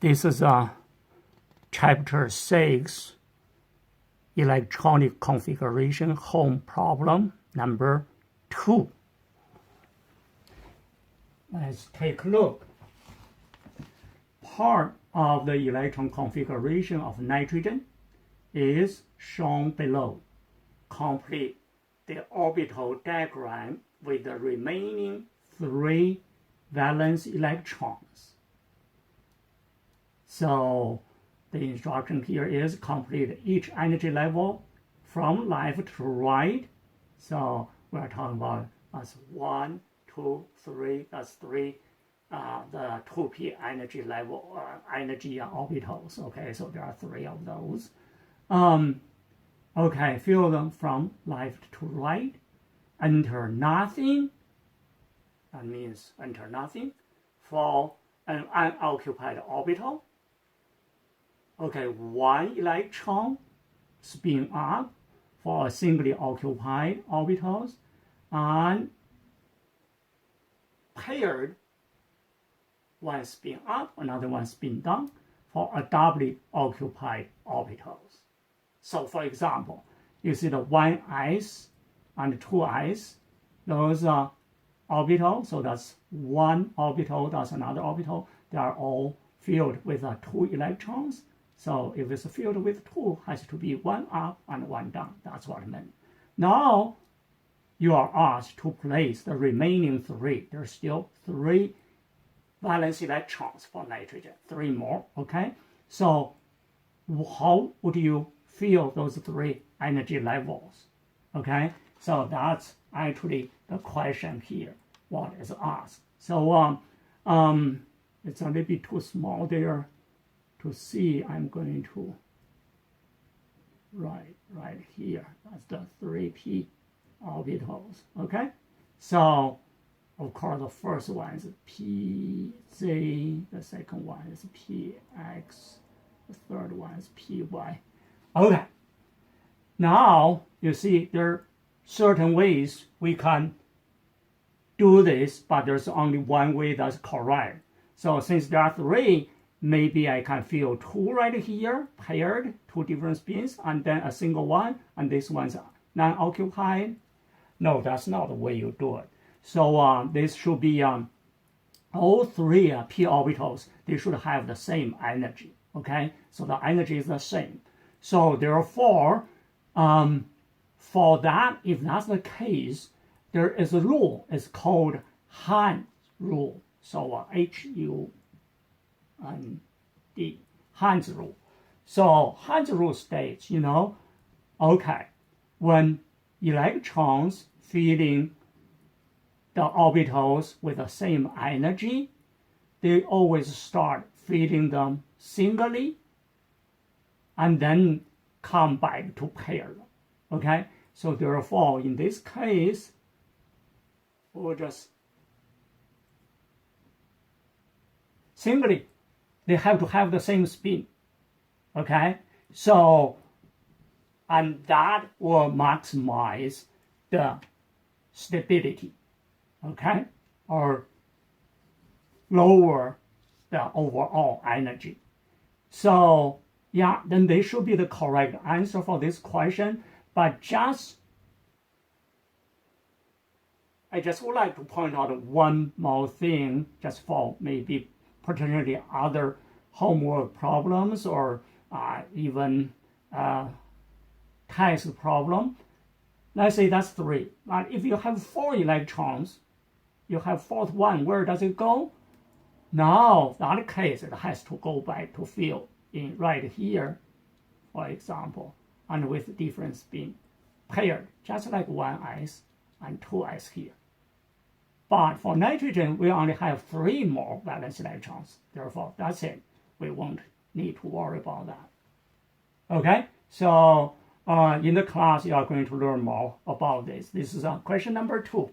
This is chapter 6, electronic configuration home problem number 2. Let's take a look. Part of the electron configuration of nitrogen is shown below. Complete the orbital diagram with the remaining 3 valence electrons. So the instruction here is complete each energy level from left to right. So we're talking about as 1, 2, 3, that's 3. The 2p energy level, energy orbitals. Okay, so there are 3 of those. Okay, fill them from left to right. Enter nothing. That means enter nothing for an unoccupied orbital. Okay, 1 electron spin up for a singly occupied orbitals, and paired 1 spin up, another 1 spin down for a doubly occupied orbitals. So for example, you see the 1s and 2s, those are orbitals, so that's 1 orbital, that's another orbital. They are all filled with 2 electrons. So if it's filled with 2, has to be 1 up and 1 down. That's what I meant. Now you are asked to place the remaining 3. There's still 3 valence electrons for nitrogen, 3 more. Okay, so how would you fill those 3 energy levels? Okay, so that's actually the question here. What is asked? So it's a little bit too small there to see. I'm going to write right here. That's the 3p orbitals. Okay, so of course the first one is pz, the second one is px, the third one is py. Okay, now you see there are certain ways we can do this, but there's only one way that's correct. So since there are 3, maybe I can fill 2 right here, paired, 2 different spins, and then a single one, and this one's non-occupied. No, that's not the way you do it. So this should be all 3 p orbitals, they should have the same energy. Okay, so the energy is the same. So therefore, for that, if that's the case, there is a rule. It's called Hund's rule. So H-U-N-D, Hund's rule. So Hund's rule states, okay, when electrons filling the orbitals with the same energy, they always start filling them singly and then come back to pair them. Okay, so therefore in this case, we'll just singly, they have to have the same spin. Okay, so and that will maximize the stability. Okay, or lower the overall energy. So yeah, then they should be the correct answer for this question. But I just would like to point out one more thing, just for maybe potentially other homework problems or even test problem. Let's say that's 3. But if you have 4 electrons, you have 4th one, where does it go? Now, in that case, it has to go back to fill in right here, for example, and with different spin, paired, just like 1s and 2s here. But for nitrogen, we only have 3 more valence electrons. Therefore, that's it. We won't need to worry about that. Okay, so in the class, you are going to learn more about this. This is question number 2.